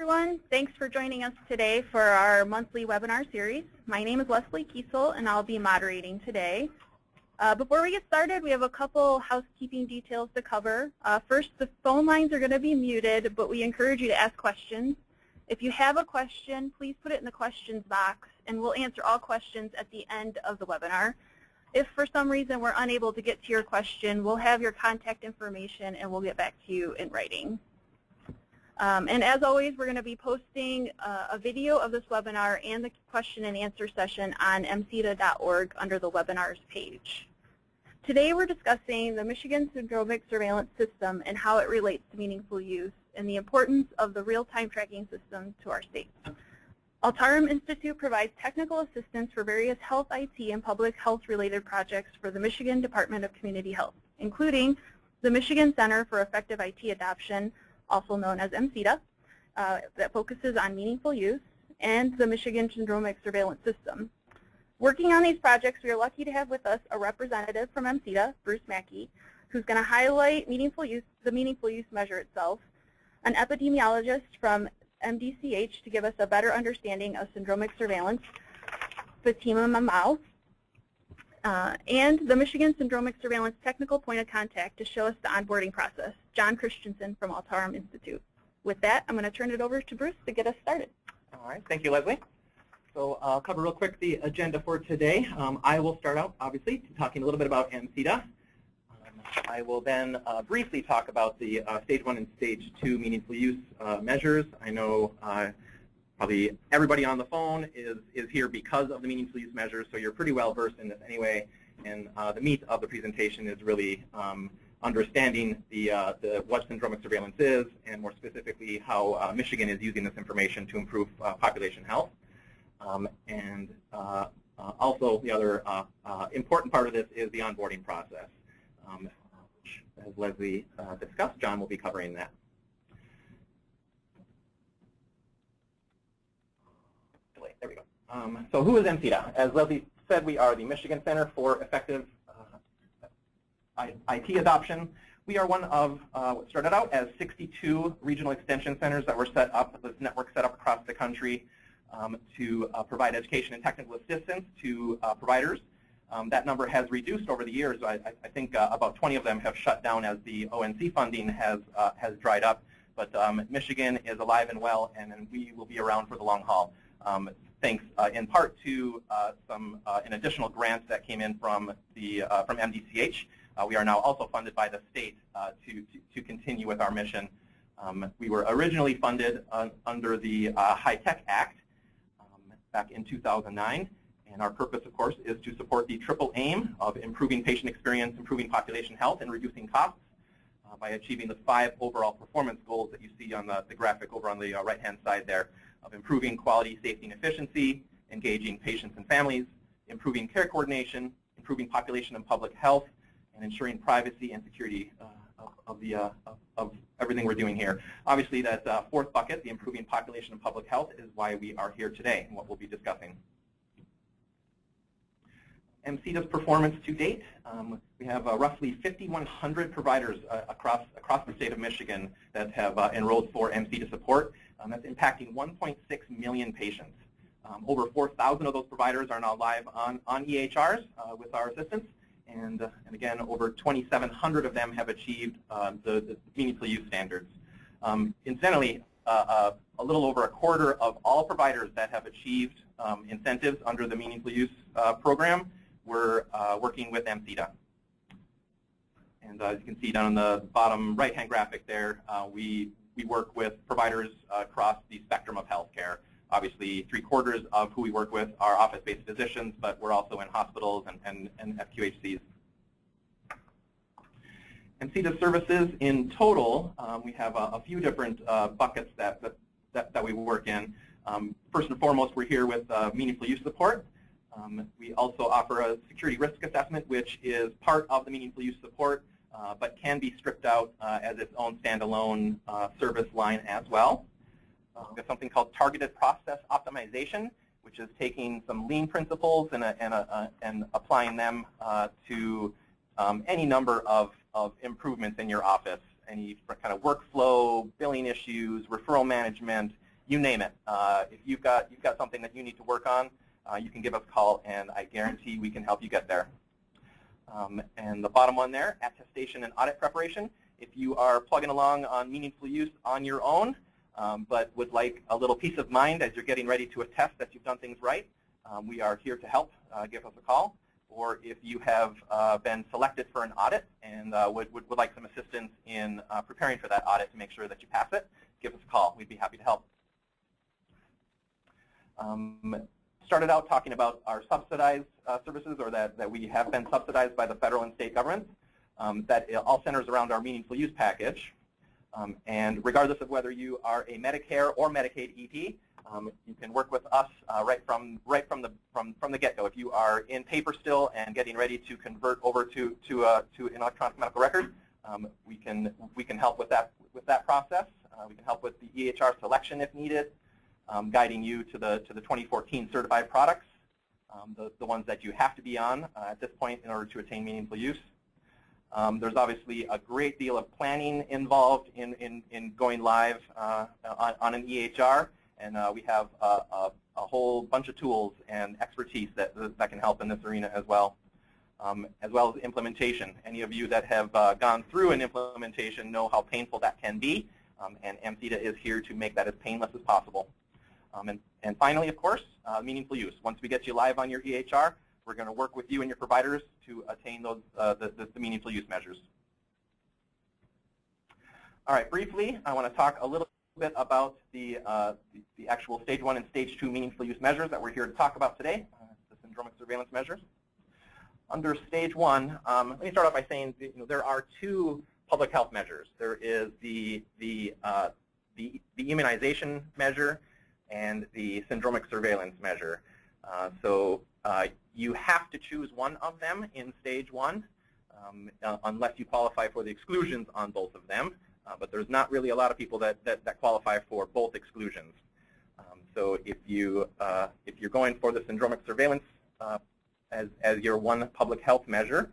everyone. Thanks for joining us today for our monthly webinar series. My name is Leslie Kiesel, and I'll be moderating today. Before we get started, we have a couple housekeeping details to cover. First, the phone lines are going to be muted, but we encourage you to ask questions. If you have a question, please put it in the questions box, and we'll answer all questions at the end of the webinar. If for some reason we're unable to get to your question, we'll have your contact information, and we'll get back to you in writing. And as always, we're going to be posting a video of this webinar and the question and answer session on mcida.org under the webinars page. Today we're discussing the Michigan Syndromic Surveillance System and how it relates to meaningful use and the importance of the real-time tracking system to our state. Altarum Institute provides technical assistance for various health IT and public health-related projects for the Michigan Department of Community Health, including the Michigan Center for Effective IT Adoption, also known as MCEDA, that focuses on meaningful use, and the Michigan Syndromic Surveillance System. Working on these projects, we are lucky to have with us a representative from MCEDA, Bruce Mackey, who's going to highlight the meaningful use measure itself, an epidemiologist from MDCH to give us a better understanding of syndromic surveillance, Fatima Mamau, and the Michigan Syndromic Surveillance Technical Point of Contact to show us the onboarding process, John Christensen from Altarum Institute. With that, I'm going to turn it over to Bruce to get us started. All right, thank you, Leslie. So I'll cover real quick the agenda for today. I will start out, obviously, talking a little bit about MCEDA. I will then briefly talk about the Stage 1 and Stage 2 meaningful use measures. I know probably everybody on the phone is here because of the meaningful use measures, so you're pretty well versed in this anyway. And the meat of the presentation is really understanding what syndromic surveillance is, and more specifically how Michigan is using this information to improve population health. And also the other important part of this is the onboarding process, which, as Leslie discussed, John will be covering that. There we go. So who is MCEDA? As Leslie said, we are the Michigan Center for Effective IT Adoption. We are one of what started out as 62 regional extension centers that were set up, this network set up across the country to provide education and technical assistance to providers. That number has reduced over the years. I think about 20 of them have shut down as the ONC funding has dried up. But Michigan is alive and well, and we will be around for the long haul. Thanks in part to an additional grant that came in from MDCH. We are now also funded by the state to continue with our mission. We were originally funded under the High Tech Act back in 2009, and our purpose, of course, is to support the triple aim of improving patient experience, improving population health, and reducing costs by achieving the 5 overall performance goals that you see on the graphic over on the right-hand side there, of improving quality, safety, and efficiency, engaging patients and families, improving care coordination, improving population and public health, and ensuring privacy and security of everything we're doing here. Obviously, that fourth bucket, the improving population and public health, is why we are here today and what we'll be discussing. MCEDA's performance to date, we have roughly 5,100 providers across the state of Michigan that have enrolled for MCEDA support. That's impacting 1.6 million patients. Over 4,000 of those providers are now live on EHRs with our assistance, and again, over 2,700 of them have achieved the meaningful use standards. Incidentally, a little over a quarter of all providers that have achieved incentives under the meaningful use program were working with MCEDA. And as you can see down on the bottom right-hand graphic there, we work with providers across the spectrum of healthcare. Obviously, 3/4 of who we work with are office-based physicians, but we're also in hospitals and FQHCs. MCEDA services in total, we have a few different buckets that we work in. First and foremost, we're here with meaningful use support. We also offer a security risk assessment, which is part of the meaningful use support, but can be stripped out as its own standalone service line as well. We have something called targeted process optimization, which is taking some lean principles and applying them to any number of improvements in your office, any kind of workflow, billing issues, referral management, you name it. If you've got something that you need to work on, you can give us a call, and I guarantee we can help you get there. And the bottom one there, attestation and audit preparation. If you are plugging along on meaningful use on your own, but would like a little peace of mind as you're getting ready to attest that you've done things right, we are here to help. Give us a call. Or if you have been selected for an audit and would like some assistance in preparing for that audit to make sure that you pass it, give us a call. We'd be happy to help. Started out talking about our subsidized services, or that we have been subsidized by the federal and state governments. That all centers around our meaningful use package. And regardless of whether you are a Medicare or Medicaid EP, you can work with us right from the get-go. If you are in paper still and getting ready to convert over to an electronic medical record, we can help with that process. We can help with the EHR selection if needed, guiding you to the 2014 certified products, the ones that you have to be on at this point in order to attain meaningful use. There's obviously a great deal of planning involved in going live on an EHR, and we have a whole bunch of tools and expertise that can help in this arena as well as implementation. Any of you that have gone through an implementation know how painful that can be, and MCEDA is here to make that as painless as possible. And finally, of course, meaningful use. Once we get you live on your EHR, we're going to work with you and your providers to attain those the meaningful use measures. All right, briefly, I want to talk a little bit about the actual stage 1 and stage 2 meaningful use measures that we're here to talk about today, the syndromic surveillance measures. Under stage 1, let me start off by saying there are two public health measures. There is the immunization measure and the syndromic surveillance measure. So you have to choose one of them in stage 1, unless you qualify for the exclusions on both of them. But there's not really a lot of people that qualify for both exclusions. So if you're going for the syndromic surveillance as your one public health measure,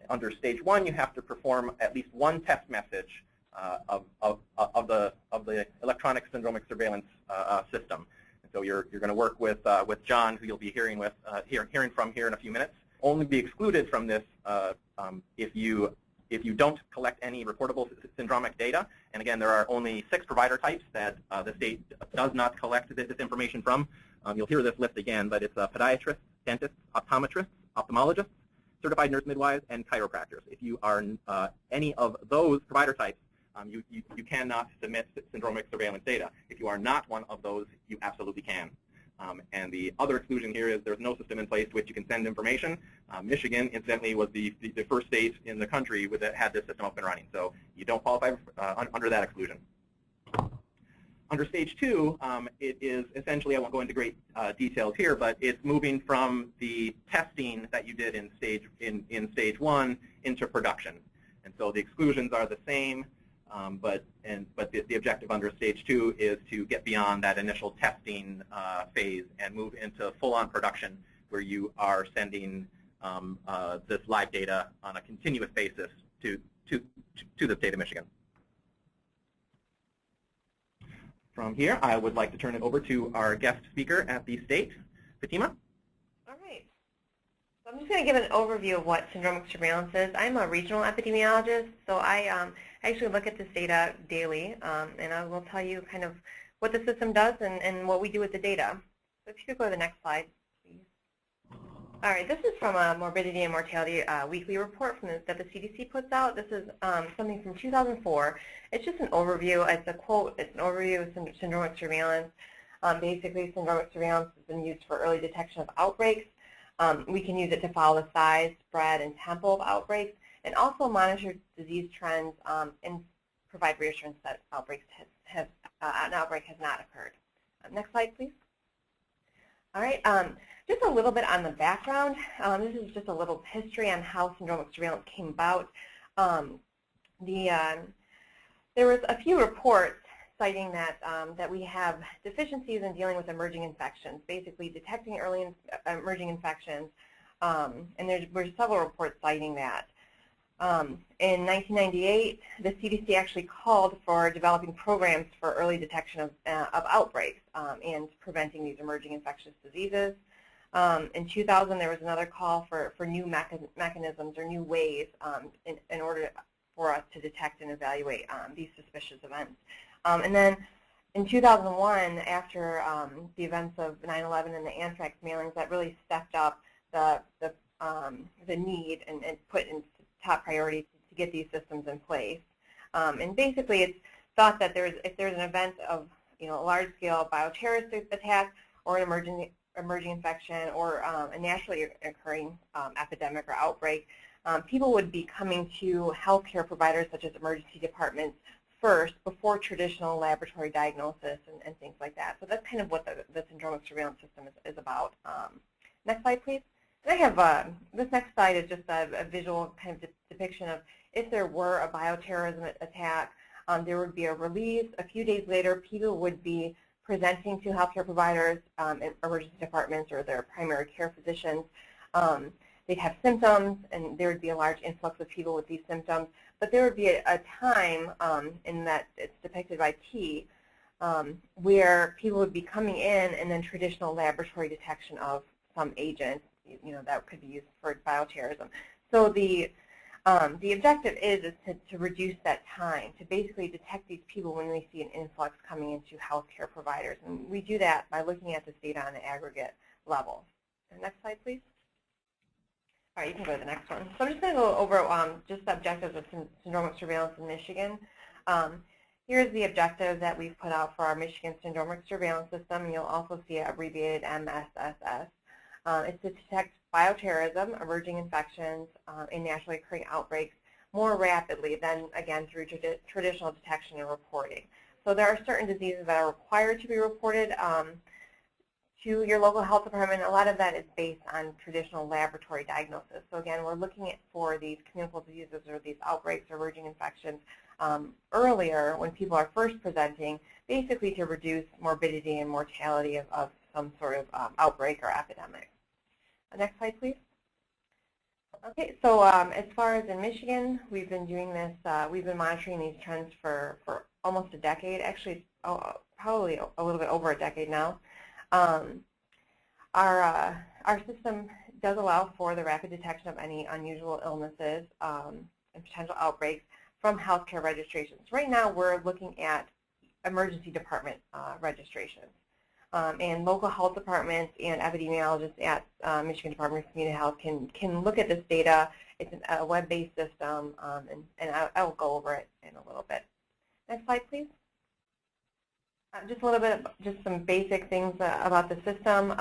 under stage 1 you have to perform at least one test message of the electronic syndromic surveillance system. And so you're going to work with John, who you'll be hearing from here in a few minutes. Only be excluded from this if you don't collect any reportable syndromic data. And again, there are only 6 provider types that the state does not collect this information from. You'll hear this list again, but it's podiatrists, dentists, optometrists, ophthalmologists, certified nurse midwives, and chiropractors. If you are any of those provider types, you cannot submit syndromic surveillance data. If you are not one of those, you absolutely can. And the other exclusion here is there's no system in place to which you can send information. Michigan, incidentally, was the first state in the country that had this system up and running. So you don't qualify under that exclusion. Under stage 2, it is essentially, I won't go into great details here, but it's moving from the testing that you did in stage 1 into production. And so the exclusions are the same. But the objective under stage 2 is to get beyond that initial testing phase and move into full-on production, where you are sending this live data on a continuous basis to the state of Michigan. From here, I would like to turn it over to our guest speaker at the state, Fatima. All right. So I'm just going to give an overview of what syndromic surveillance is. I'm a regional epidemiologist, so I actually look at this data daily, and I will tell you kind of what the system does and what we do with the data. So if you could go to the next slide, please. All right, this is from a morbidity and mortality weekly report that the CDC puts out. This is something from 2004. It's just an overview. It's a quote. It's an overview of syndromic surveillance. Basically, syndromic surveillance has been used for early detection of outbreaks. We can use it to follow the size, spread, and tempo of outbreaks, and also monitor disease trends and provide reassurance that an outbreak has not occurred. Next slide, please. All right, just a little bit on the background. This is just a little history on how syndromic surveillance came about. There was a few reports citing that we have deficiencies in dealing with emerging infections, basically detecting early emerging infections, and there were several reports citing that. In 1998, the CDC actually called for developing programs for early detection of outbreaks and preventing these emerging infectious diseases. In 2000, there was another call for new mechanisms or new ways in order for us to detect and evaluate these suspicious events. And then in 2001, after the events of 9/11 and the anthrax mailings, that really stepped up the need and put in top priority to get these systems in place. And basically, it's thought that if there's an event of a large-scale bioterrorist attack or an emerging infection or a naturally occurring epidemic or outbreak, people would be coming to healthcare providers such as emergency departments first before traditional laboratory diagnosis and things like that. So that's kind of what the syndromic surveillance system is about. Next slide, please. And I have this next slide is just a visual kind of depiction of if there were a bioterrorism attack, there would be a release. A few days later, people would be presenting to healthcare providers, emergency departments, or their primary care physicians. They'd have symptoms, and there would be a large influx of people with these symptoms. But there would be a time in that it's depicted by T where people would be coming in, and then traditional laboratory detection of some agent, that could be used for bioterrorism. So the objective is to reduce that time, to basically detect these people when we see an influx coming into healthcare providers. And we do that by looking at this data on an aggregate level. And next slide, please. All right, you can go to the next one. So I'm just going to go over just the objectives of syndromic surveillance in Michigan. Here's the objective that we've put out for our Michigan Syndromic Surveillance System, and you'll also see it abbreviated MSSS. It's to detect bioterrorism, emerging infections, and naturally occurring outbreaks more rapidly than, again, through traditional detection and reporting. So there are certain diseases that are required to be reported to your local health department. A lot of that is based on traditional laboratory diagnosis. So again, we're looking for these communicable diseases or these outbreaks or emerging infections earlier when people are first presenting, basically to reduce morbidity and mortality of some sort of outbreak or epidemic. Next slide, please. Okay, so as far as in Michigan, we've been doing this, we've been monitoring these trends for almost a decade, actually probably a little bit over a decade now. Our system does allow for the rapid detection of any unusual illnesses and potential outbreaks from healthcare registrations. Right now, we're looking at emergency department registrations. And local health departments and epidemiologists at Michigan Department of Community Health can look at this data. It's a web-based system, and I will go over it in a little bit. Next slide, please. Just a little bit, just some basic things about the system.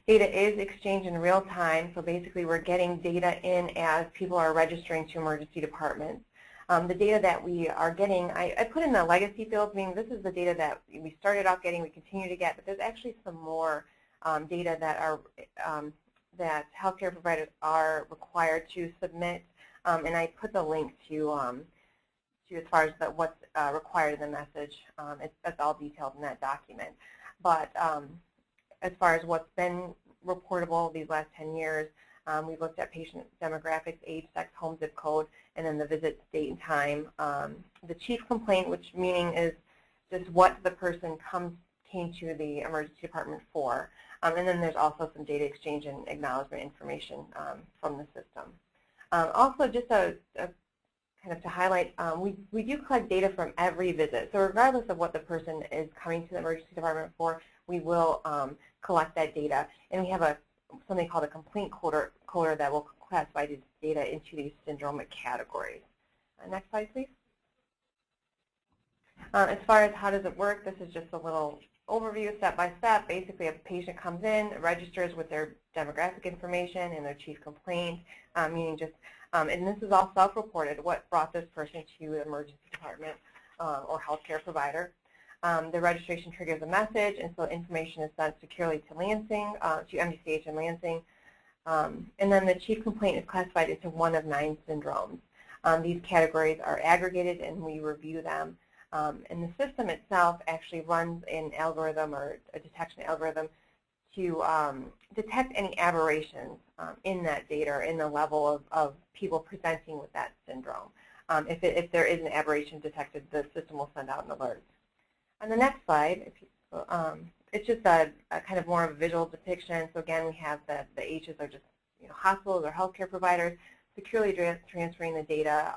Data is exchanged in real time, so basically we're getting data in as people are registering to emergency departments. The data that we are getting, I put in the legacy fields, meaning this is the data that we started off getting, we continue to get, but there's actually some more data that are that healthcare providers are required to submit, and I put the link to as far as what's required in the message. That's all detailed in that document. But as far as what's been reportable these last 10 years, we've looked at patient demographics, age, sex, home zip code, and then the visit date and time. The chief complaint, which meaning is just what the person came to the emergency department for. And then there's also some data exchange and acknowledgement information from the system. Also, just kind of to highlight, we do collect data from every visit. So regardless of what the person is coming to the emergency department for, we will collect that data. And we have something called a complaint coder that will classify this data into these syndromic categories. Next slide, please. As far as how does it work, this is just a little overview, step by step. Basically, a patient comes in, registers with their demographic information and their chief complaint, meaning just, and this is all self-reported, what brought this person to the emergency department or healthcare provider. The registration triggers a message, and so information is sent securely to Lansing, to MDCH in Lansing. And then the chief complaint is classified into one of 9 syndromes. These categories are aggregated, and we review them. And the system itself actually runs an algorithm or a detection algorithm to detect any aberrations in that data or in the level of people presenting with that syndrome. If there is an aberration detected, the system will send out an alert. On the next slide, it's just a kind of more of a visual depiction. So again, we have the H's are just hospitals or healthcare providers securely transferring the data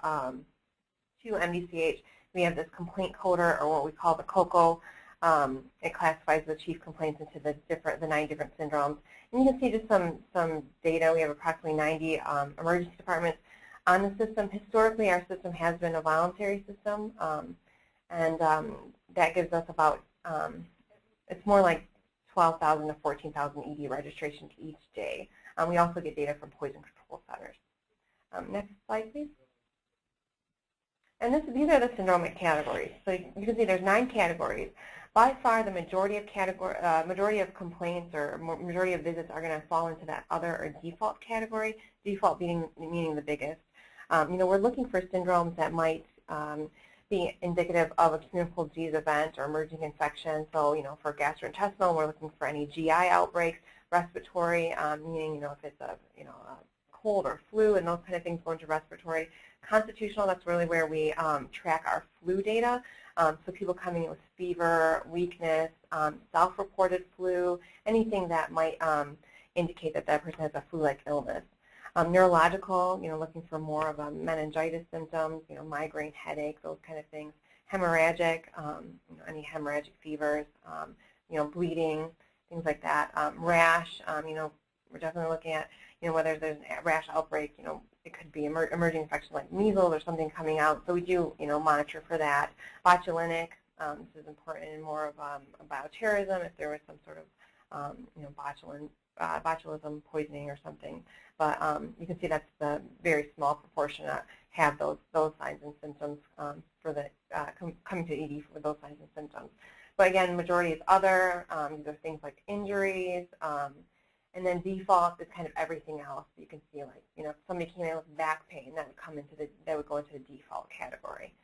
to MDCH. We have this complaint coder, or what we call the COCO. It classifies the chief complaints into the 9 different syndromes. And you can see just some data. We have approximately 90 emergency departments on the system. Historically, our system has been a voluntary system, and that gives us about, it's more like 12,000 to 14,000 ED registrations each day. We also get data from poison control centers. Next slide, please. And these are the syndromic categories. So you can see there's 9 categories. By far, the majority of complaints or majority of visits are going to fall into that other or default category. Default meaning the biggest. We're looking for syndromes that might be indicative of a communicable disease event or emerging infection. So, for gastrointestinal, we're looking for any GI outbreaks. Respiratory, meaning if it's a cold or flu, and those kind of things go into respiratory. Constitutional, that's really where we track our flu data. So people coming in with fever, weakness, self-reported flu, anything that might indicate that that person has a flu-like illness. Neurological, looking for more of a meningitis symptoms, migraine, headache, those kind of things. Hemorrhagic, any hemorrhagic fevers, bleeding, things like that. Rash, we're definitely looking at, whether there's a rash outbreak, it could be emerging infection like measles or something coming out. So we do, monitor for that. Botulinic, this is important in more of a bioterrorism if there was some sort of, botulism poisoning or something. But you can see that's the very small proportion that have those signs and symptoms for the coming to ED for those signs and symptoms. But again, majority is other. These are things like injuries. And then default is kind of everything else. You can see, like, if somebody came in with back pain, that would go into the default category.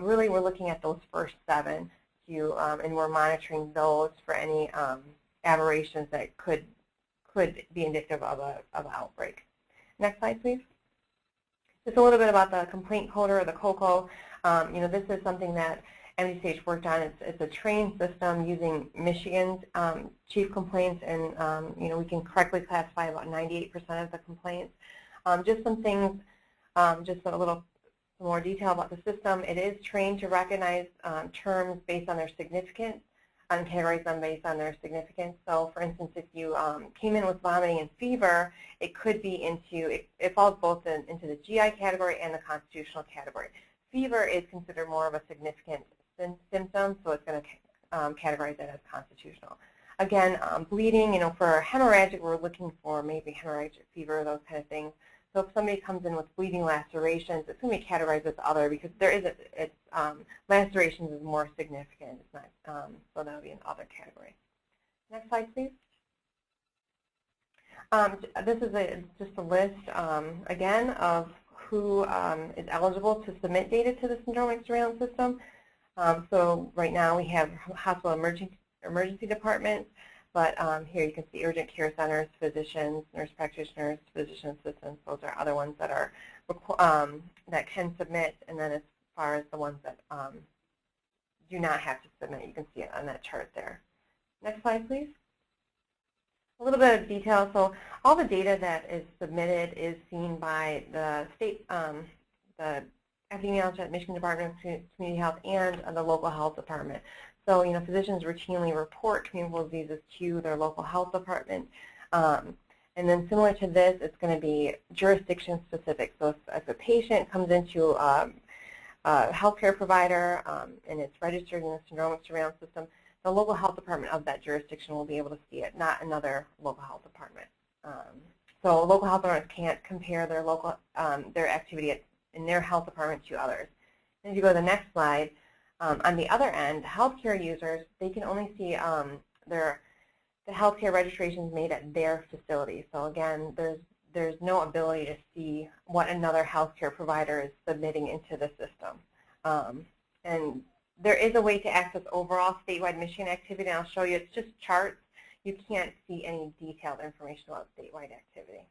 Really, we're looking at those first 7, and we're monitoring those for any aberrations that could be indicative of an outbreak. Next slide, please. Just a little bit about the complaint coder, or the COCO. This is something that MDCH worked on. It's a trained system using Michigan's chief complaints, and we can correctly classify about 98% of the complaints. Just some things, just a little more detail about the system. It is trained to recognize terms based on their significance and categorize them based on their significance. So, for instance, if you came in with vomiting and fever, it could be it falls both into the GI category and the constitutional category. Fever is considered more of a significant symptom, so it's going to categorize it as constitutional. Again, bleeding, for hemorrhagic, we're looking for maybe hemorrhagic fever, those kind of things. So if somebody comes in with bleeding lacerations, it's going to be categorized as other because there is lacerations is more significant. It's not, so that would be an other category. Next slide, please. This is just a list, again, of who is eligible to submit data to the Syndromic surveillance system. So right now we have hospital emergency departments, but here you can see urgent care centers, physicians, nurse practitioners, physician assistants. Those are other ones that are that can submit, and then as far as the ones that do not have to submit, you can see it on that chart there. Next slide, please. A little bit of detail. So all the data that is submitted is seen by the state, the epidemiologist at Michigan Department of Community Health and the local health department. So, physicians routinely report communicable diseases to their local health department. And then similar to this, it's going to be jurisdiction specific. So if a patient comes into a healthcare provider and it's registered in the Syndromic surveillance system, the local health department of that jurisdiction will be able to see it, not another local health department. So local health departments can't compare their local their activity in their health department to others. And if you go to the next slide, on the other end, healthcare users, they can only see the healthcare registrations made at their facility. So again, there's no ability to see what another healthcare provider is submitting into the system. And there is a way to access overall statewide Michigan activity, and I'll show you. It's just charts. you can't see any detailed information about statewide activity.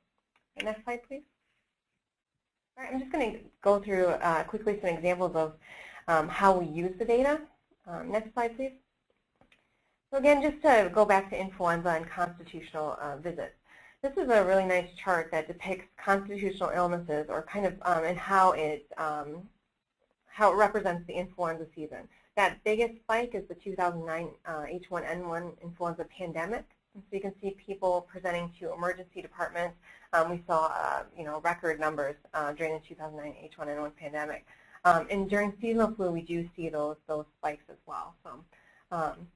Okay, next slide, please. All right, I'm just going to go through quickly some examples of how we use the data. Next slide, please. So again, just to go back to influenza and constitutional visits. This is a really nice chart that depicts constitutional illnesses, or kind of and how it represents the influenza season. That biggest spike is the 2009 H1N1 influenza pandemic. And so you can see people presenting to emergency departments. We saw record numbers during the 2009 H1N1 pandemic. And during seasonal flu, we do see those spikes as well. So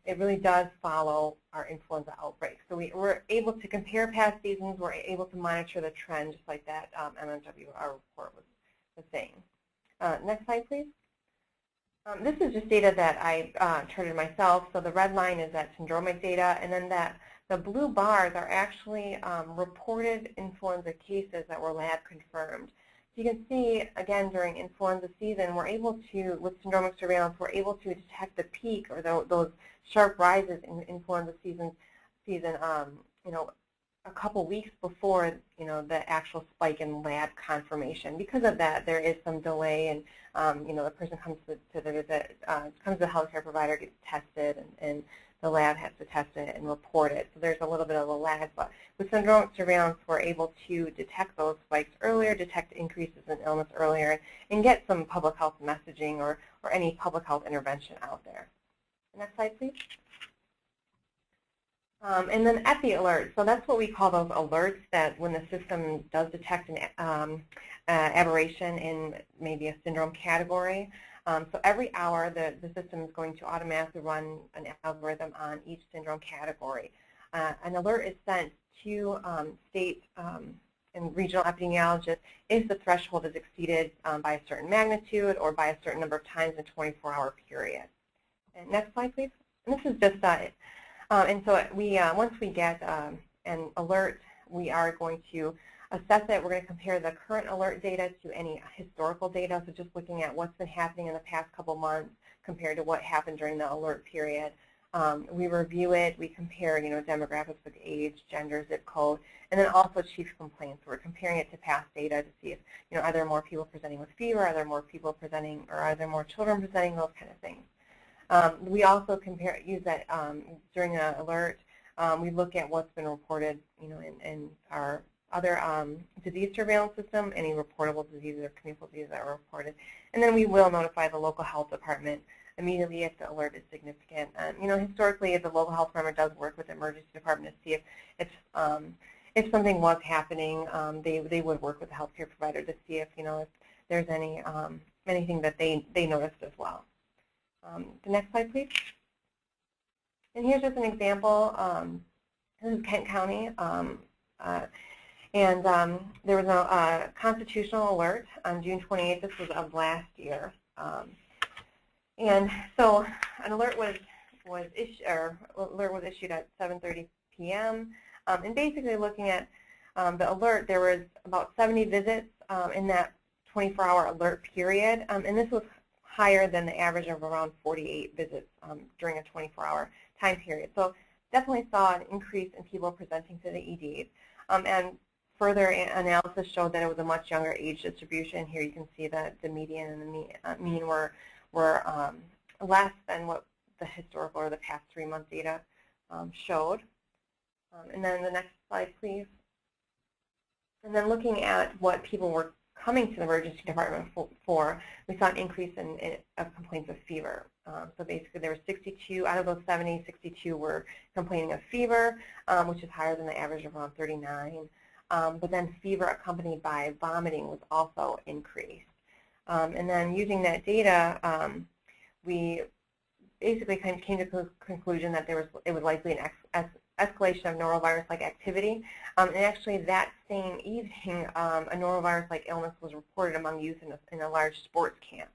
it really does follow our influenza outbreak. So we're able to compare past seasons. We're able to monitor the trend, just like that MMWR report was saying. Next slide, please. This is just data that I charted myself. So the red line is that syndromic data, and then the blue bars are actually reported influenza cases that were lab confirmed. So you can see, again, during influenza season, we're able to, with syndromic surveillance, we're able to detect the peak or those sharp rises in influenza season, a couple weeks before, the actual spike in lab confirmation. Because of that, there is some delay, and the person comes to the visit, comes to the healthcare provider, gets tested, and the lab has to test it and report it. So there's a little bit of a lag, but with syndromic surveillance, we're able to detect those spikes earlier, detect increases in illness earlier, and get some public health messaging or any public health intervention out there. Next slide, please. And then epi alerts. So that's what we call those alerts, that when the system does detect an aberration in maybe a syndrome category. So every hour, the system is going to automatically run an algorithm on each syndrome category. An alert is sent to state and regional epidemiologists if the threshold is exceeded by a certain magnitude or by a certain number of times in a 24-hour period. And next slide, please. And this is just and so we once we get an alert, we are going to assess it. We're going to compare the current alert data to any historical data, so just looking at what's been happening in the past couple months compared to what happened during the alert period. We review it. We compare, demographics with age, gender, zip code, and then also chief complaints. We're comparing it to past data to see if, are there more people presenting with fever? Are there more people presenting, or are there more children presenting? Those kind of things. We also use that during an alert. We look at what's been reported, in our other disease surveillance system, any reportable diseases or communicable diseases that are reported, and then we will notify the local health department immediately if the alert is significant. Historically, the local health department does work with the emergency department to see if something was happening. They would work with the healthcare provider to see if if there's anything that they noticed as well. The next slide, please. And here's just an example. This is Kent County. And there was a constitutional alert on June 28th. This was of last year. And so an alert was issued at 7:30 p.m. And basically looking at the alert, there was about 70 visits in that 24-hour alert period. And this was higher than the average of around 48 visits during a 24-hour time period. So definitely saw an increase in people presenting to the EDs. And further analysis showed that it was a much younger age distribution. Here you can see that the median and the mean were less than what the historical or the past 3-month data showed. And then the next slide, please. And then looking at what people were coming to the emergency department for, we saw an increase of complaints of fever. So basically there were 62, out of those 70, 62 were complaining of fever, which is higher than the average of around 39. But then fever accompanied by vomiting was also increased. And then using that data, we basically came to the conclusion that it was likely an escalation of norovirus-like activity. And actually that same evening, a norovirus-like illness was reported among youth in a large sports camp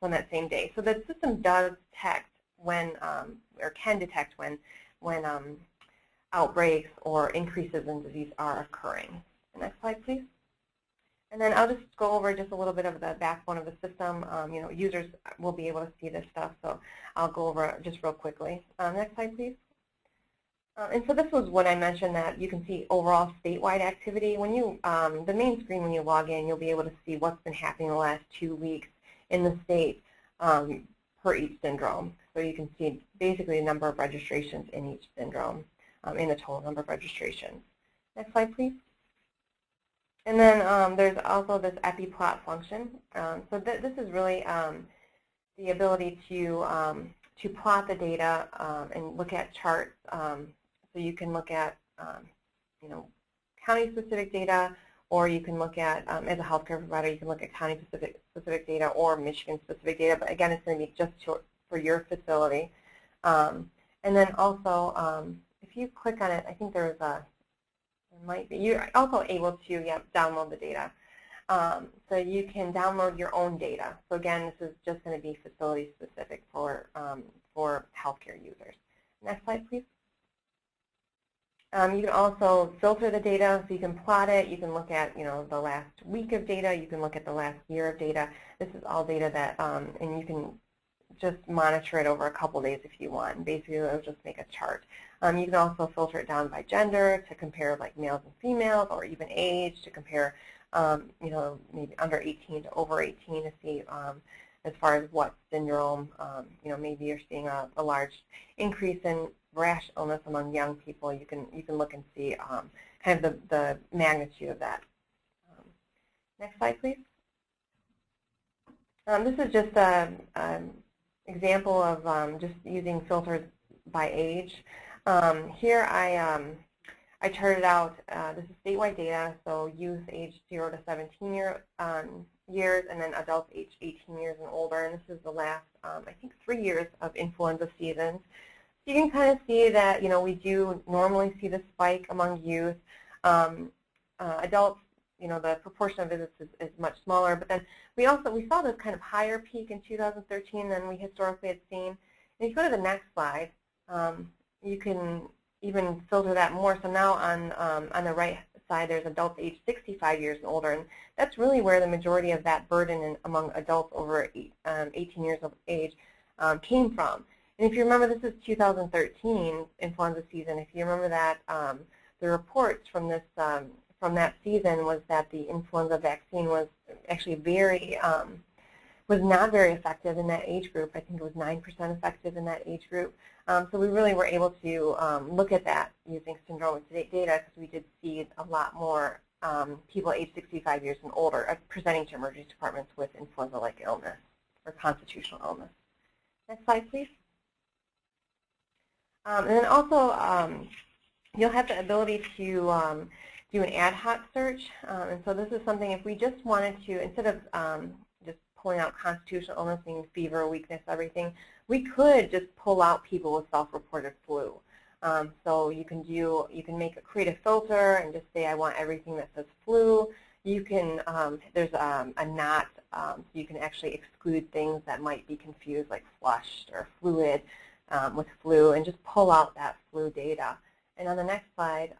on that same day. So the system does detect when, or can detect when outbreaks or increases in disease are occurring. Next slide, please. And then I'll just go over just a little bit of the backbone of the system. Users will be able to see this stuff, so I'll go over it just real quickly. Next slide, please. And so this was when I mentioned that you can see overall statewide activity. When you, the main screen when you log in, you'll be able to see what's been happening the last 2 weeks in the state per each syndrome. So you can see basically the number of registrations in each syndrome, in the total number of registrations. Next slide, please. And then there's also this epi-plot function. So this is really the ability to plot the data and look at charts. So you can look at, you know, county-specific data, or you can look at, as a healthcare provider, you can look at county-specific data or Michigan-specific data. But again, it's going to be just for your facility. And then also, if you click on it, I think there's a, there might be, you're also able to download the data. So you can download your own data. So again, this is just going to be facility-specific for healthcare users. Next slide, please. You can also filter the data, so you can plot it. You can look at, you know, the last week of data. You can look at the last year of data. This is all data that, and you can just monitor it over a couple days if you want. Basically, it'll just make a chart. You can also filter it down by gender to compare like males and females, or even age to compare, you know, maybe under 18 to over 18 to see as far as what syndrome, you know, maybe you're seeing a large increase in rash illness among young people. You can look and see kind of the magnitude of that. Next slide, please. This is just an example of just using filters by age. Here I charted out, this is statewide data, so youth age 0 to 17 years, and then adults age 18 years and older. And this is the last, I think, 3 years of influenza seasons. So you can kind of see that, you know, we do normally see the spike among youth. Adults, you know, the proportion of visits is much smaller. But then we saw this kind of higher peak in 2013 than we historically had seen. And if you go to the next slide, you can even filter that more. So now on the right side, there's adults age 65 years and older, and that's really where the majority of that burden among adults over 18 years of age came from. And if you remember, this is 2013 influenza season. If you remember that, the reports from this from that season was that the influenza vaccine was actually was not very effective in that age group. I think it was 9% effective in that age group. So we really were able to look at that using syndromic data, because we did see a lot more people age 65 years and older presenting to emergency departments with influenza-like illness or constitutional illness. Next slide, please. And then also, you'll have the ability to do an ad hoc search. And so this is something, if we just wanted to, instead of just pulling out constitutional illness, meaning fever, weakness, everything, we could just pull out people with self-reported flu. So you can create a filter and just say, I want everything that says flu. You can, there's a not, so you can actually exclude things that might be confused, like flushed or fluid with flu, and just pull out that flu data. And on the next slide,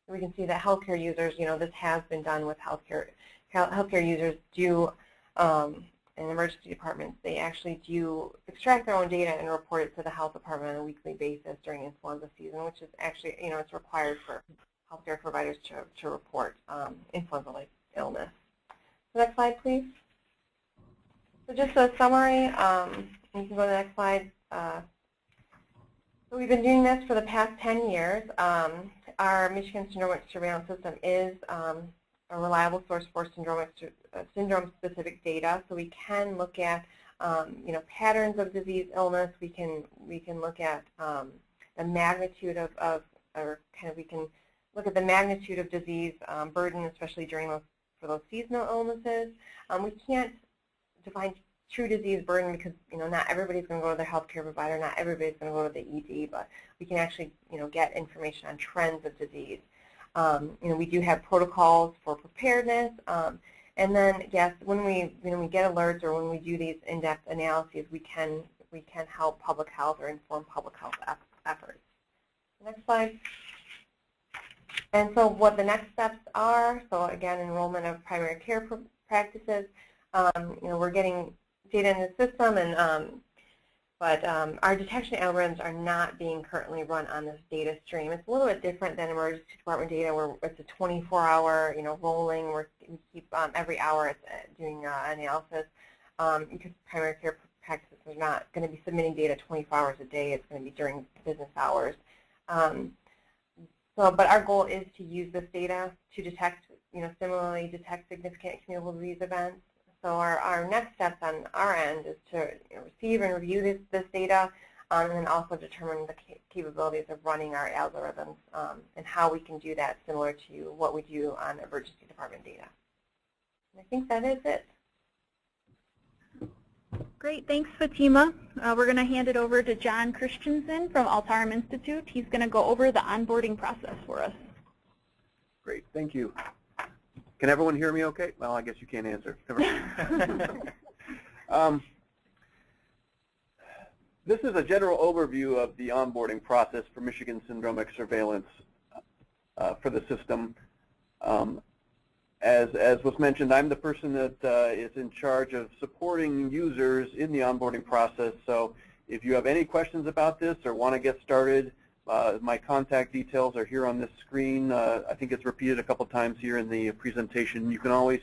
we can see that healthcare users, you know, this has been done with healthcare users do, in emergency departments, they actually do extract their own data and report it to the health department on a weekly basis during influenza season, which is actually, you know, it's required for healthcare providers to report influenza-like illness. So next slide, please. So just a summary, you can go to the next slide. So we've been doing this for the past 10 years. Our Michigan Syndromic Surveillance System is a reliable source for syndrome-specific data. So we can look at, you know, patterns of disease, illness. We can look at the magnitude we can look at the magnitude of disease burden, especially for those seasonal illnesses. We can't define true disease burden because, you know, not everybody's going to go to their healthcare provider, not everybody's going to go to the ED, but we can actually, you know, get information on trends of disease. You know, we do have protocols for preparedness, and then yes, when we get alerts or when we do these in-depth analyses, we can help public health or inform public health efforts. Next slide. And so what the next steps are, so again, enrollment of primary care practices. You know, we're getting data in the system, and But our detection algorithms are not being currently run on this data stream. It's a little bit different than emergency department data, where it's a 24-hour, rolling. We keep every hour it's doing analysis, because primary care practices are not going to be submitting data 24 hours a day. It's going to be during business hours. But our goal is to use this data to detect, similarly detect significant communicable disease events. So our next steps on our end is to receive and review this data, and then also determine the capabilities of running our algorithms, and how we can do that similar to what we do on emergency department data. And I think that is it. Great, thanks Fatima. We're going to hand it over to John Christensen from Altarum Institute. He's going to go over the onboarding process for us. Great, thank you. Can everyone hear me okay? Well, I guess you can't answer. This is a general overview of the onboarding process for Michigan Syndromic Surveillance for the system. As was mentioned, I'm the person that is in charge of supporting users in the onboarding process. So if you have any questions about this or want to get started, my contact details are here on this screen. I think it's repeated a couple times here in the presentation. You can always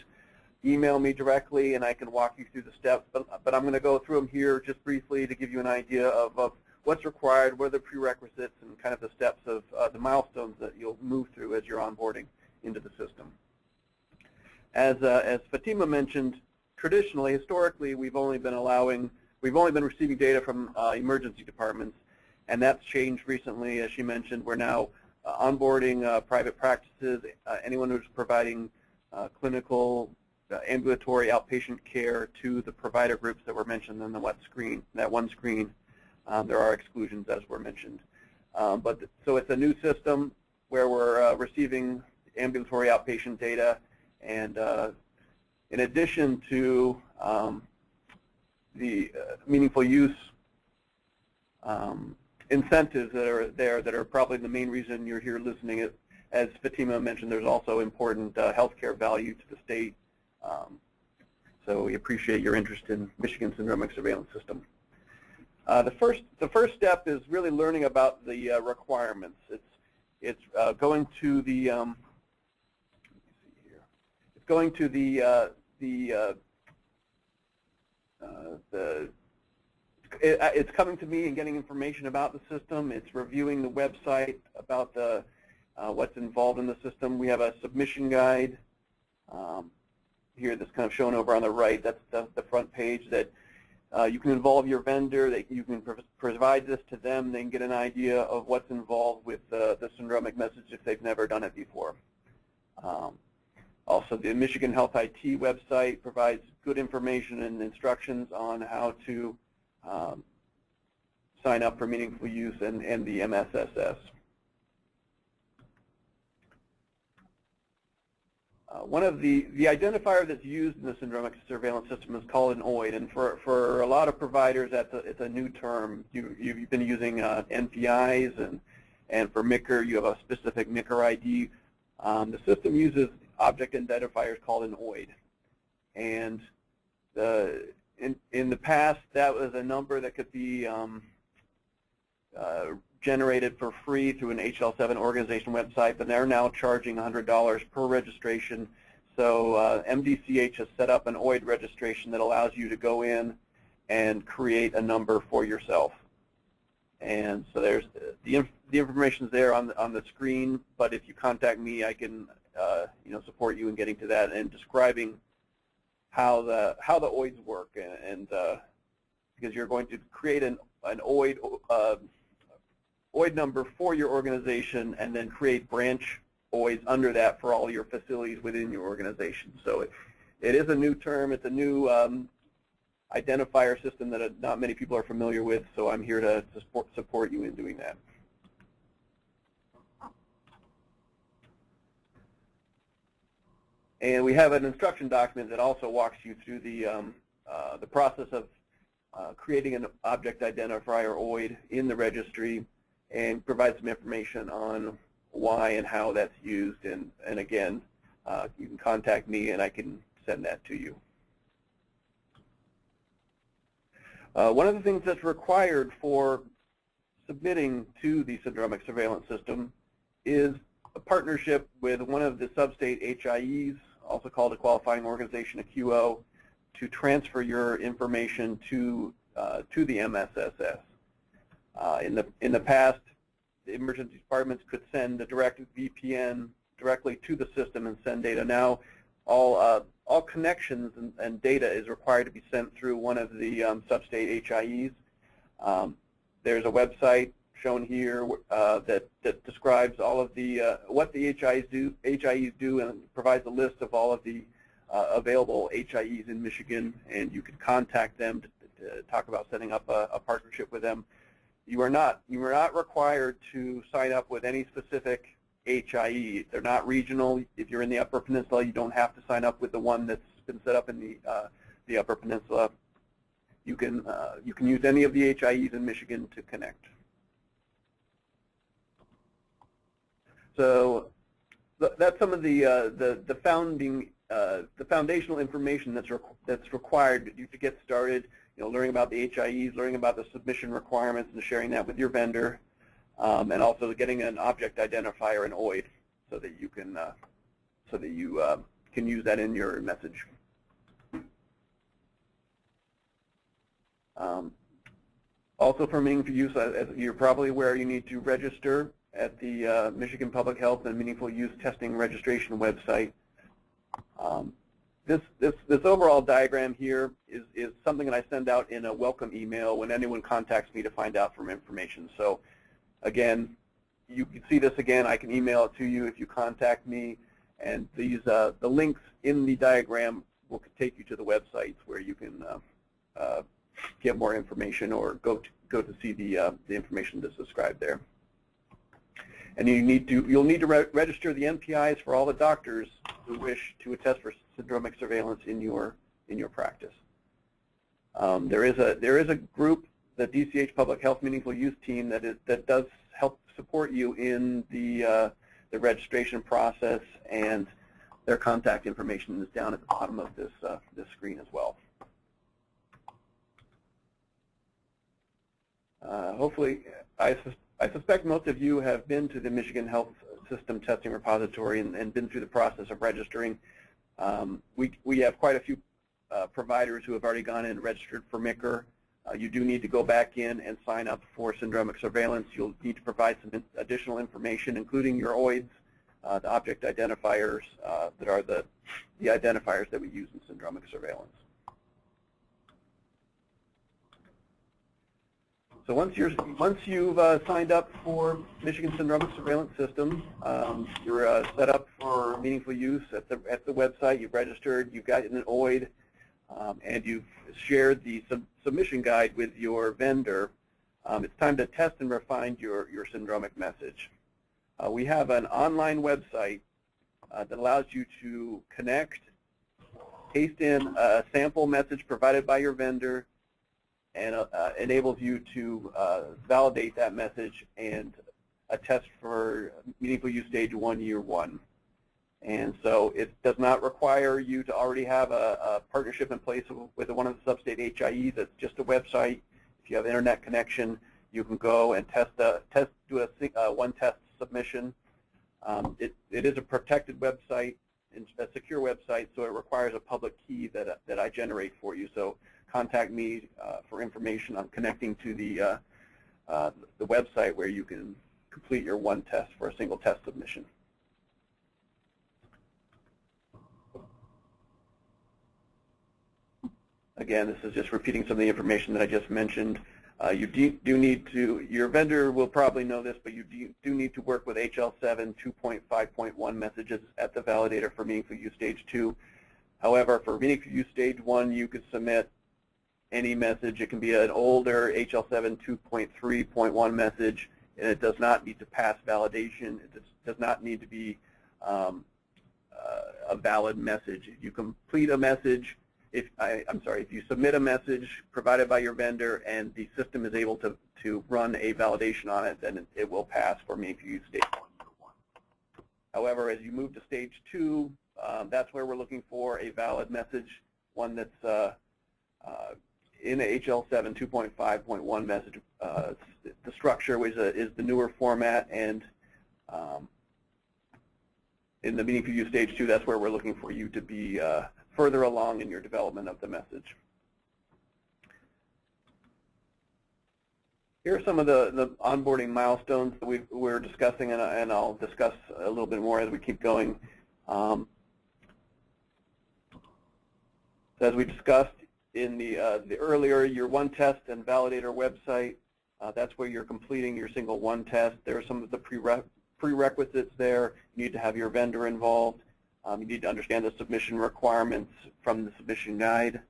email me directly and I can walk you through the steps, but I'm going to go through them here just briefly to give you an idea of what's required, what are the prerequisites, and kind of the steps of the milestones that you'll move through as you're onboarding into the system. As Fatima mentioned, traditionally, historically, we've only been receiving data from emergency departments, and that's changed recently. As she mentioned, we're now onboarding private practices, anyone who's providing clinical, ambulatory, outpatient care to the provider groups that were mentioned on that one screen. There are exclusions, as were mentioned. So it's a new system where we're receiving ambulatory outpatient data, and in addition to the meaningful use incentives that are there that are probably the main reason you're here listening. As Fatima mentioned, there's also important healthcare value to the state. So we appreciate your interest in Michigan Syndromic Surveillance System. The first step is really learning about the requirements. It's going to the it's coming to me and getting information about the system. It's reviewing the website about what's involved in the system. We have a submission guide here that's kind of shown over on the right. That's the front page that you can involve your vendor. That you can provide this to them. They can get an idea of what's involved with the syndromic message if they've never done it before. Also, the Michigan Health IT website provides good information and instructions on how to sign up for meaningful use and the MSSS. One of the identifier that's used in the syndromic surveillance system is called an OID, and for a lot of providers, it's a new term. You've been using NPIs, and for MICR, you have a specific MICR ID. The system uses object identifiers called an OID, and in the past, that was a number that could be generated for free through an HL7 organization website, but they're now charging $100 per registration. So MDCH has set up an OID registration that allows you to go in and create a number for yourself. And so there's the information's there on the screen, but if you contact me, I can support you in getting to that and describing how the OIDs work, and because you're going to create an OID number for your organization and then create branch OIDs under that for all your facilities within your organization. So it is a new term. It's a new identifier system that not many people are familiar with, so I'm here to support you in doing that. And we have an instruction document that also walks you through the process of creating an object identifier OID in the registry, and provides some information on why and how that's used. And again, you can contact me and I can send that to you. One of the things that's required for submitting to the syndromic surveillance system is a partnership with one of the sub-state HIEs, also called a qualifying organization, a QO, to transfer your information to the MSSS. In the past, the emergency departments could send a direct VPN directly to the system and send data. Now, all connections and data is required to be sent through one of the sub-state HIEs. There's a website shown here that describes all of the what the HIEs do and provides a list of all of the available HIEs in Michigan, and you can contact them to talk about setting up a partnership with them. You are not required to sign up with any specific HIE. They're not regional. If you're in the Upper Peninsula, you don't have to sign up with the one that's been set up in the Upper Peninsula. You can use any of the HIEs in Michigan to connect. So that's some of the foundational information that's required to get started. Learning about the HIEs, learning about the submission requirements, and sharing that with your vendor, and also getting an object identifier, an OID, so that you can use that in your message. Also, for meaningful use, as you're probably aware, you need to register at the Michigan Public Health and Meaningful Use Testing Registration website. This overall diagram here is something that I send out in a welcome email when anyone contacts me to find out from information. So again, you can see this again. I can email it to you if you contact me, and these the links in the diagram will take you to the websites where you can get more information or go to see the information that's described there. And you'll need to register the NPIs for all the doctors who wish to attest for syndromic surveillance in your practice. There is a group, the DCH Public Health Meaningful Use team, that does help support you in the registration process, and their contact information is down at the bottom of this screen as well. Hopefully, I suspect most of you have been to the Michigan Health System Testing Repository and been through the process of registering. We have quite a few providers who have already gone in and registered for MICR. You do need to go back in and sign up for syndromic surveillance. You'll need to provide some additional information, including your OIDs, the object identifiers that are the identifiers that we use in syndromic surveillance. So once you've signed up for Michigan Syndromic Surveillance System, you're set up for meaningful use at the website. You've registered. You've got an OID, and you've shared the submission guide with your vendor. It's time to test and refine your syndromic message. We have an online website that allows you to connect, paste in a sample message provided by your vendor, and enables you to validate that message and attest for meaningful use stage 1, year 1. And so it does not require you to already have a partnership in place with one of the sub-state HIEs. It's just a website. If you have internet connection, you can go and do a one test submission. It is a protected website, a secure website, so it requires a public key that I generate for you. So contact me for information on connecting to the website where you can complete your one test for a single test submission. Again, this is just repeating some of the information that I just mentioned. You do need to, your vendor will probably know this, but you do need to work with HL7 2.5.1 messages at the validator for meaningful use stage 2. However, for meaningful use stage 1, you could submit any message. It can be an older HL7 2.3.1 message, and it does not need to pass validation. It does not need to be a valid message. You complete a message. If you submit a message provided by your vendor and the system is able to run a validation on it, then it will pass for meaningful use stage 1. However, as you move to stage 2, that's where we're looking for a valid message, one that's in HL7 2.5.1 message. The structure is the newer format, and in the Meaningful Use Stage 2, that's where we're looking for you to be further along in your development of the message. Here are some of the onboarding milestones that we're discussing, and I'll discuss a little bit more as we keep going. As we discussed in the earlier, your one test and validator website, that's where you're completing your single one test. There are some of the prerequisites there. You need to have your vendor involved. You need to understand the submission requirements from the submission guide.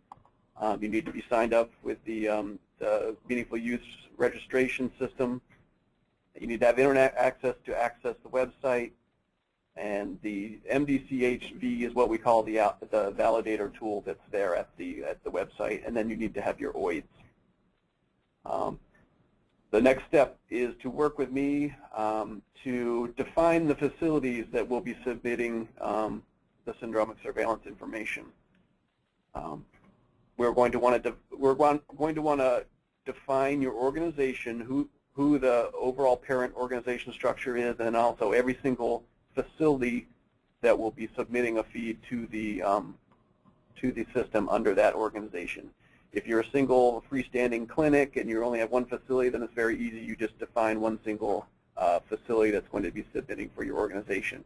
You need to be signed up with the Meaningful Use registration system. You need to have internet access to access the website. And the MDCHV is what we call the validator tool that's there at the website. And then you need to have your OIDs. The next step is to work with me to define the facilities that will be submitting the syndromic surveillance information. We're going to want to define your organization, who the overall parent organization structure is, and also every single facility that will be submitting a feed to the system under that organization. If you're a single freestanding clinic and you only have one facility, then it's very easy. You just define one single facility that's going to be submitting for your organization.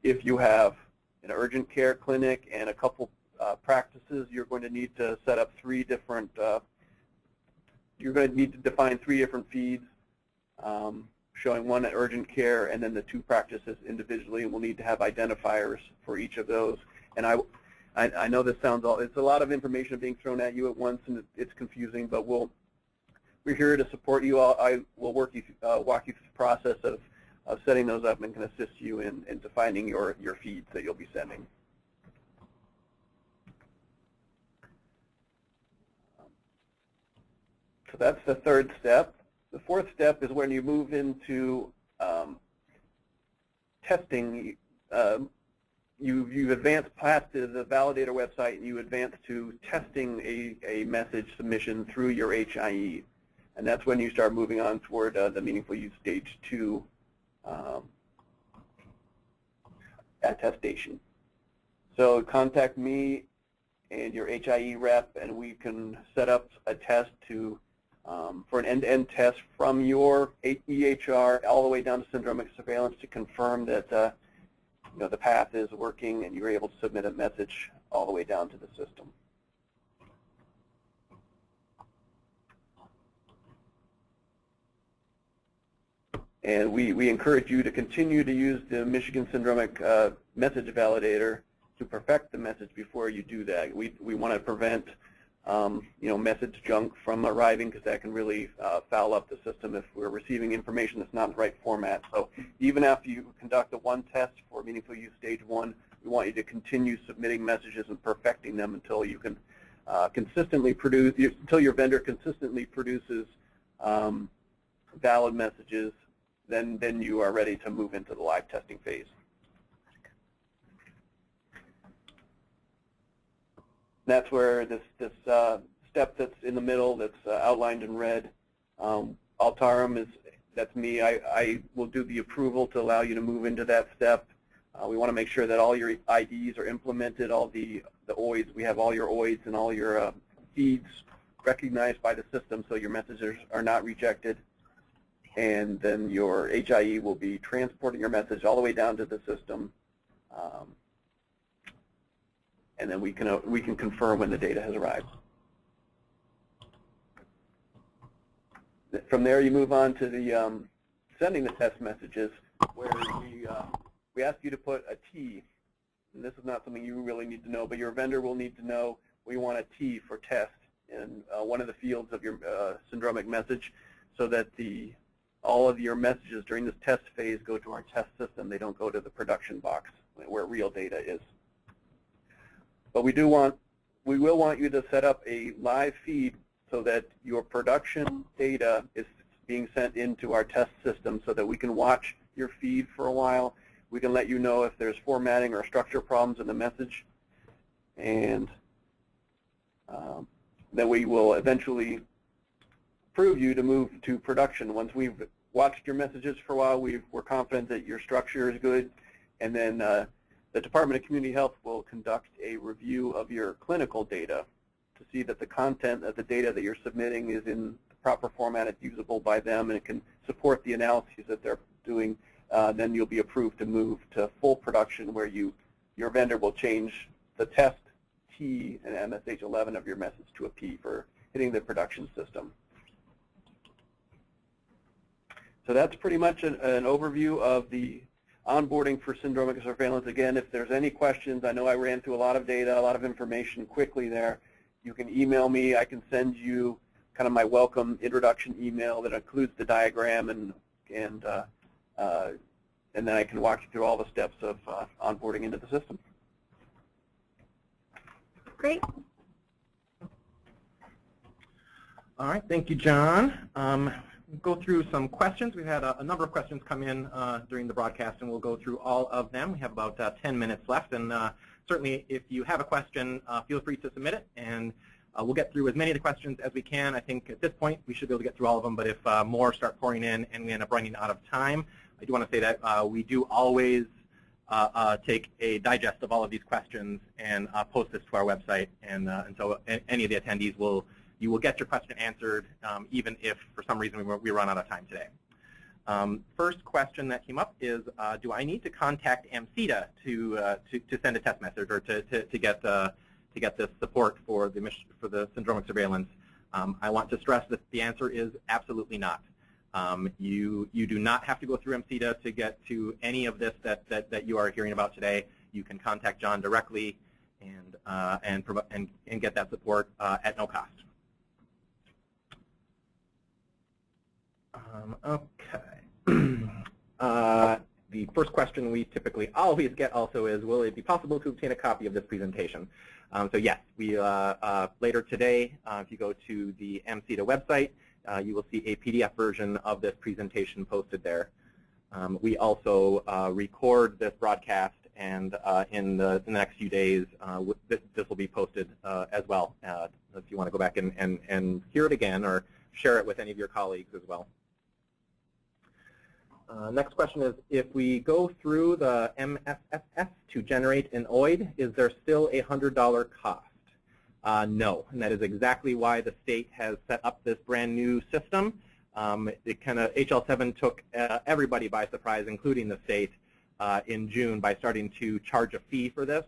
If you have an urgent care clinic and a couple practices, you're going to need to set up you're going to need to define 3 different feeds, showing one at urgent care and then the 2 practices individually, and we'll need to have identifiers for each of those. And I know this it's a lot of information being thrown at you at once, and it's confusing, but we're here to support you. I will walk you through the process of setting those up and can assist you in defining your feeds that you'll be sending. So that's the 3rd step. The 4th step is when you move into testing. You've advanced past the validator website, and you advance to testing a message submission through your HIE. And that's when you start moving on toward the Meaningful Use Stage 2 attestation. So contact me and your HIE rep, and we can set up a test for an end-to-end test from your EHR all the way down to syndromic surveillance to confirm that the path is working and you're able to submit a message all the way down to the system. And we encourage you to continue to use the Michigan Syndromic message validator to perfect the message before you do that. We want to prevent message junk from arriving, because that can really foul up the system if we're receiving information that's not in the right format. So even after you conduct the one test for Meaningful Use Stage 1, we want you to continue submitting messages and perfecting them until you can until your vendor consistently produces valid messages. Then you are ready to move into the live testing phase. That's where this step that's in the middle, that's outlined in red, Altarum that's me. I will do the approval to allow you to move into that step. We want to make sure that all your IDs are implemented, all the OIDs. We have all your OIDs and all your feeds recognized by the system, so your messages are not rejected. And then your HIE will be transporting your message all the way down to the system. And then we can confirm when the data has arrived. From there, you move on to the sending the test messages, where we ask you to put a T. And this is not something you really need to know, but your vendor will need to know we want a T for test in one of the fields of your syndromic message, so that all of your messages during this test phase go to our test system. They don't go to the production box where real data is. But we will want you to set up a live feed so that your production data is being sent into our test system, so that we can watch your feed for a while. We can let you know if there's formatting or structure problems in the message. And then we will eventually approve you to move to production. Once we've watched your messages for a while, we're confident that your structure is good, and then the Department of Community Health will conduct a review of your clinical data to see that the content of the data that you're submitting is in the proper format, it's usable by them, and it can support the analyses that they're doing. Then you'll be approved to move to full production, where your vendor will change the test T and MSH11 of your message to a P for hitting the production system. So that's pretty much an overview of the onboarding for syndromic surveillance. Again, if there's any questions, I know I ran through a lot of data, a lot of information quickly there. You can email me. I can send you kind of my welcome introduction email that includes the diagram, and then I can walk you through all the steps of onboarding into the system. Great. All right, thank you, John. Go through some questions. We've had a number of questions come in during the broadcast, and we'll go through all of them. We have about 10 minutes left, and certainly if you have a question, feel free to submit it, and we'll get through as many of the questions as we can. I think at this point we should be able to get through all of them, but if more start pouring in and we end up running out of time, I do want to say that we do always take a digest of all of these questions and post this to our website, and so any of the attendees you will get your question answered, even if for some reason we run out of time today. First question that came up is, do I need to contact AMCEDA to send a test message or to get this support for the syndromic surveillance? I want to stress that the answer is absolutely not. You do not have to go through AMCEDA to get to any of this that you are hearing about today. You can contact John directly and get that support at no cost. Okay. The first question we typically always get also is, will it be possible to obtain a copy of this presentation? So yes, we later today, if you go to the AMCEDA website, you will see a PDF version of this presentation posted there. We also record this broadcast, and in the next few days, this will be posted as well, if you want to go back and hear it again or share it with any of your colleagues as well. Next question is, if we go through the MSSS to generate an OID, is there still a $100 cost? No, and that is exactly why the state has set up this brand new system. HL7 took everybody by surprise, including the state, in June by starting to charge a fee for this.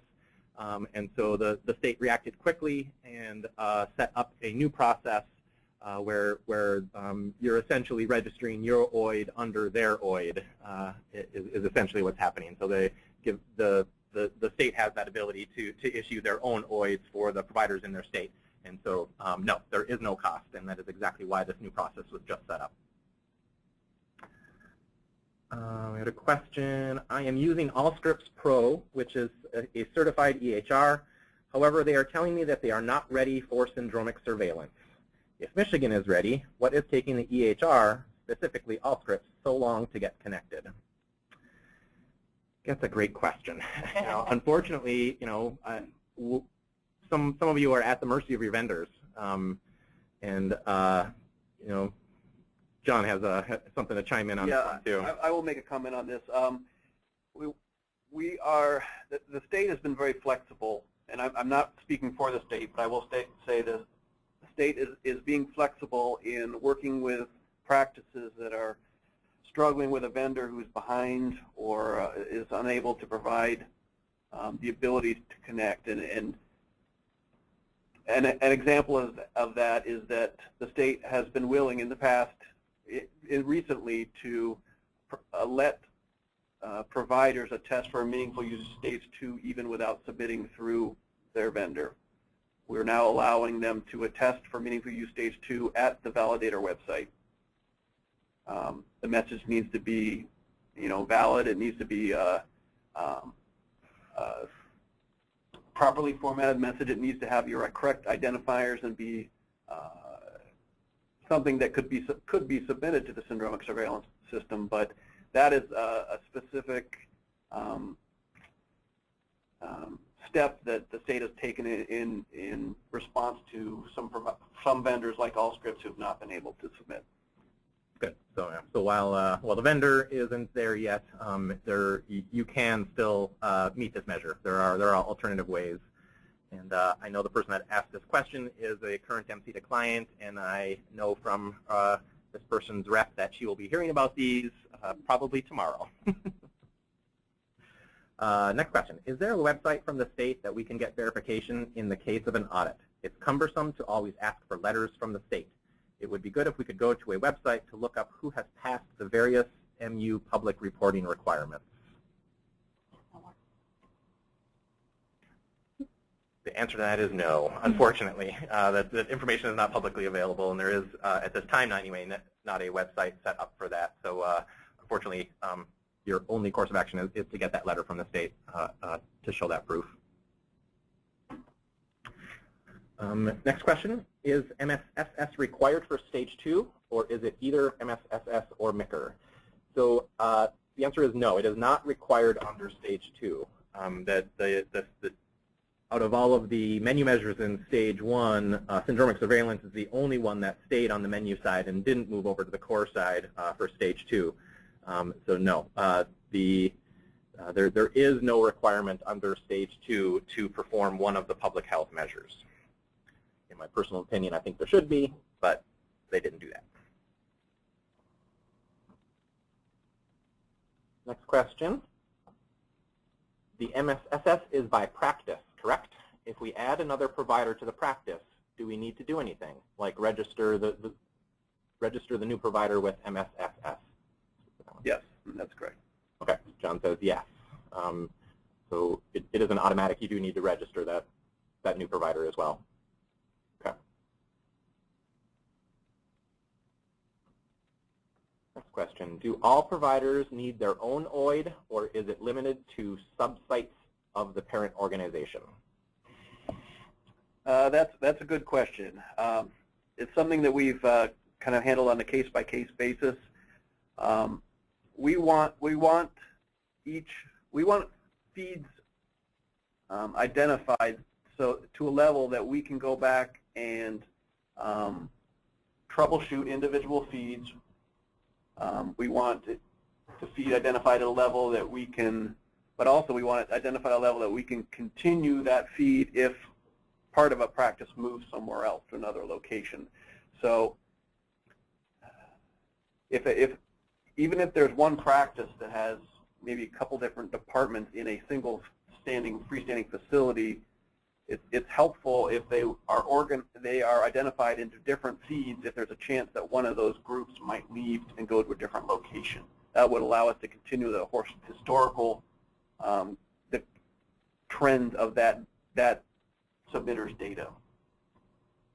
And so the state reacted quickly and set up a new process where you're essentially registering your OID under their OID is essentially what's happening. So they give the state has that ability to issue their own OIDs for the providers in their state. And so no, there is no cost, and that is exactly why this new process was just set up. We had a question. I am using Allscripts Pro, which is a certified EHR. However, they are telling me that they are not ready for syndromic surveillance. If Michigan is ready, what is taking the EHR, specifically Allscripts, so long to get connected? That's a great question. Unfortunately, some of you are at the mercy of your vendors, John has something to chime in on this one too. I will make a comment on this. The state has been very flexible, and I'm not speaking for the state, but I will say this. The state is being flexible in working with practices that are struggling with a vendor who's behind or is unable to provide the ability to connect. And an example of that is that the state has been willing in the past, recently, to let providers attest for a meaningful use stage 2 even without submitting through their vendor. We're now allowing them to attest for meaningful use stage 2 at the validator website. The message needs to be, valid. It needs to be properly formatted message. It needs to have your correct identifiers and be something that could be submitted to the syndromic surveillance system. But that is a specific step that the state has taken in response to some vendors like Allscripts who have not been able to submit. Good. So while the vendor isn't there yet, you can still meet this measure. There are alternative ways. And I know the person that asked this question is a current MC to client, and I know from this person's rep that she will be hearing about these probably tomorrow. Next question. Is there a website from the state that we can get verification in the case of an audit? It's cumbersome to always ask for letters from the state. It would be good if we could go to a website to look up who has passed the various MU public reporting requirements. The answer to that is no, unfortunately. That information is not publicly available, and there is, at this time anyway, not a website set up for that. So unfortunately, your only course of action is to get that letter from the state to show that proof. Next question, is MSSS required for Stage 2, or is it either MSSS or MICR? So the answer is no, it is not required under Stage 2. Out of all of the menu measures in Stage 1, syndromic surveillance is the only one that stayed on the menu side and didn't move over to the core side for Stage 2. So no, there is no requirement under Stage 2 to perform one of the public health measures. In my personal opinion, I think there should be, but they didn't do that. Next question. The MSSS is by practice, correct? If we add another provider to the practice, do we need to do anything, like register the new provider with MSSS? Yes, that's correct. Okay, John says yes. So it isn't automatic. You do need to register that new provider as well. Okay. Next question. Do all providers need their own OID, or is it limited to subsites of the parent organization? That's a good question. It's something that we've kind of handled on a case-by-case basis. We want feeds identified so to a level that we can go back and troubleshoot individual feeds. We want the feed identified at a level that we can, but also we want it identified at a level that we can continue that feed if part of a practice moves somewhere else to another location. So even if there's one practice that has maybe a couple different departments in a single freestanding facility, it's helpful if they are identified into different feeds if there's a chance that one of those groups might leave and go to a different location. That would allow us to continue the historical the trend of that submitter's data.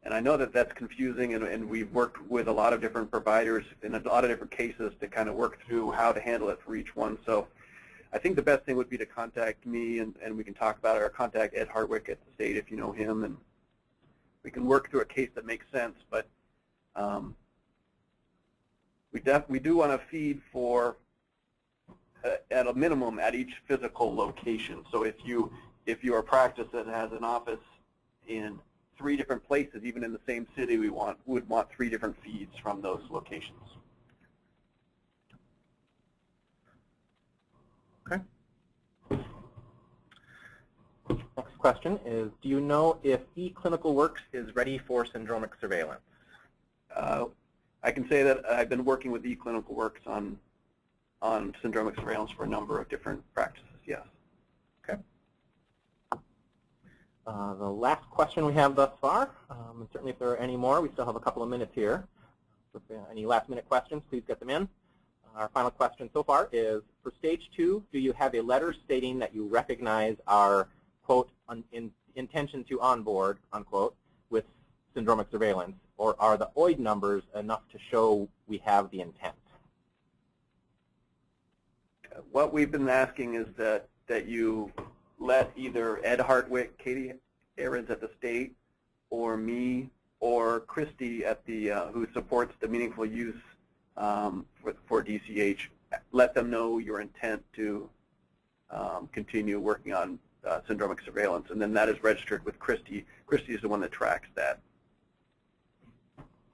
And I know that that's confusing, and we've worked with a lot of different providers in a lot of different cases to kind of work through how to handle it for each one. So I think the best thing would be to contact me, and we can talk about it, or contact Ed Hartwick at the state if you know him, and we can work through a case that makes sense. But we do want to feed for, at a minimum, at each physical location. So if you're a practice that has an office in 3 different places, even in the same city, we would want 3 different feeds from those locations. Okay. Next question is, do you know if eClinicalWorks is ready for syndromic surveillance? I can say that I've been working with eClinicalWorks on syndromic surveillance for a number of different practices, yes. Okay. The last question we have thus far, and certainly if there are any more, we still have a couple of minutes here. So if there are any last-minute questions, please get them in. Our final question so far is, for Stage 2, do you have a letter stating that you recognize our, quote, intention to onboard, unquote, with syndromic surveillance, or are the OID numbers enough to show we have the intent? What we've been asking is that you let either Ed Hartwick, Katie Ahrens at the state, or me, or Christy at the who supports the meaningful use for DCH, let them know your intent to continue working on syndromic surveillance, and then that is registered with Christie. Christie is the one that tracks that.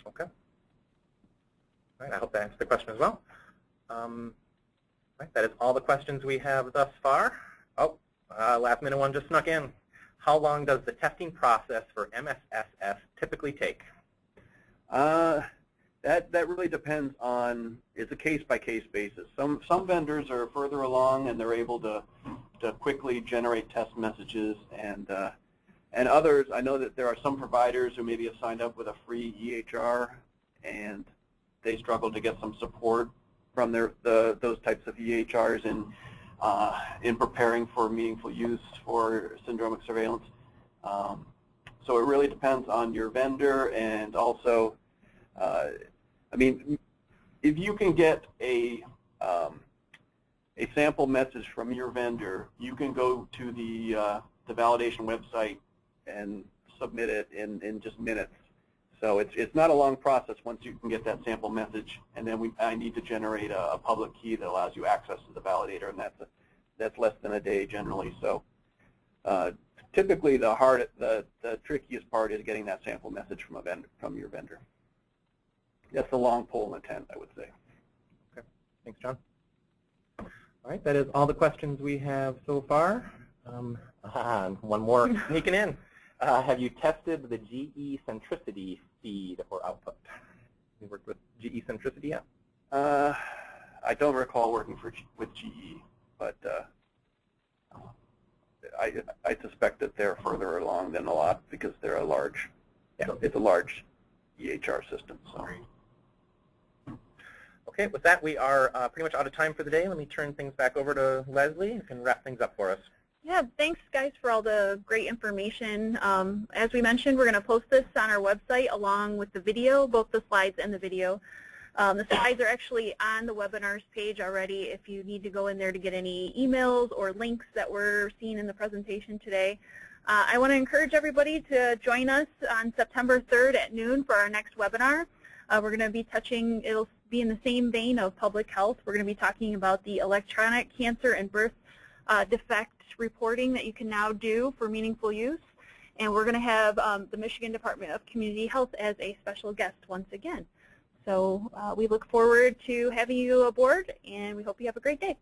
Okay. All right, I hope that answers the question as well. Right, that is all the questions we have thus far. Oh, last minute one just snuck in. How long does the testing process for MSSS typically take? That really depends on, it's a case-by-case basis. Some vendors are further along and they're able to quickly generate test messages, and others, I know that there are some providers who maybe have signed up with a free EHR and they struggle to get some support from those types of EHRs in preparing for meaningful use for syndromic surveillance. So it really depends on your vendor, and also, I mean, if you can get a sample message from your vendor, you can go to the validation website and submit it in just minutes. So it's not a long process once you can get that sample message, and then I need to generate a public key that allows you access to the validator, and that's less than a day generally. So typically the trickiest part is getting that sample message from your vendor. That's the long pole in the tent, I would say. Okay, thanks, John. All right, that is all the questions we have so far. One more sneaking in. Have you tested the GE centricity feed or output? You worked with GE centricity yet? I don't recall working with GE, but I suspect that they're further along than a lot because they're a large, it's a large EHR system. So. Okay, with that, we are pretty much out of time for the day. Let me turn things back over to Leslie, who can wrap things up for us. Yeah, thanks, guys, for all the great information. As we mentioned, we're going to post this on our website along with the video, both the slides and the video. The slides are actually on the webinars page already if you need to go in there to get any emails or links that we're seeing in the presentation today. I want to encourage everybody to join us on September 3rd at noon for our next webinar. We're going to be touching, it'll be in the same vein of public health. We're going to be talking about the electronic cancer and birth defect reporting that you can now do for meaningful use. And we're going to have the Michigan Department of Community Health as a special guest once again. So we look forward to having you aboard, and we hope you have a great day.